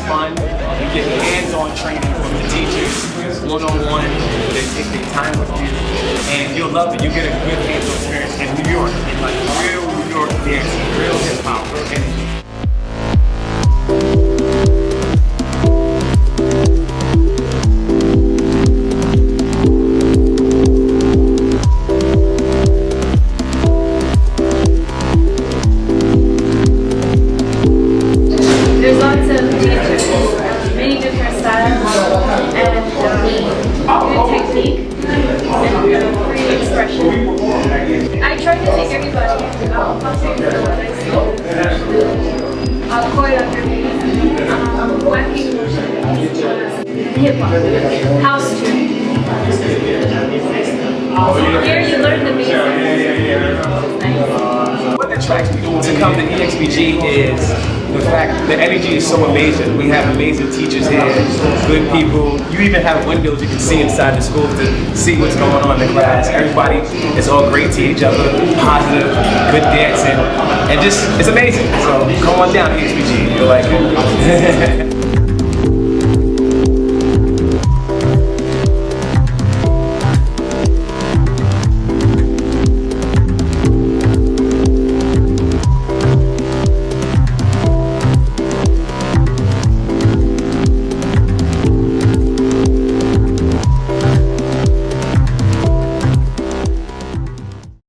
fun. You get hands-on training from the teachers, one-on-one. They take their time with you, and you'll love it. You get a good hands-on experience in New York, in like real New York dance, real hip-hop, real energy. There's lots of teachers, many different styles, and good technique and free expression. I try to take everybody choreography, whacking motion, hip hop, house tune. Here you learn the basics. Nice. What attracts people to come to EXPG is the fact the energy is so amazing. We have amazing teachers here, good people. You even have windows you can see inside the school to see what's going on in the class. Everybody is all great to each other, positive, good dancing, and just, it's amazing. So come on down to EXPG, you'll like it.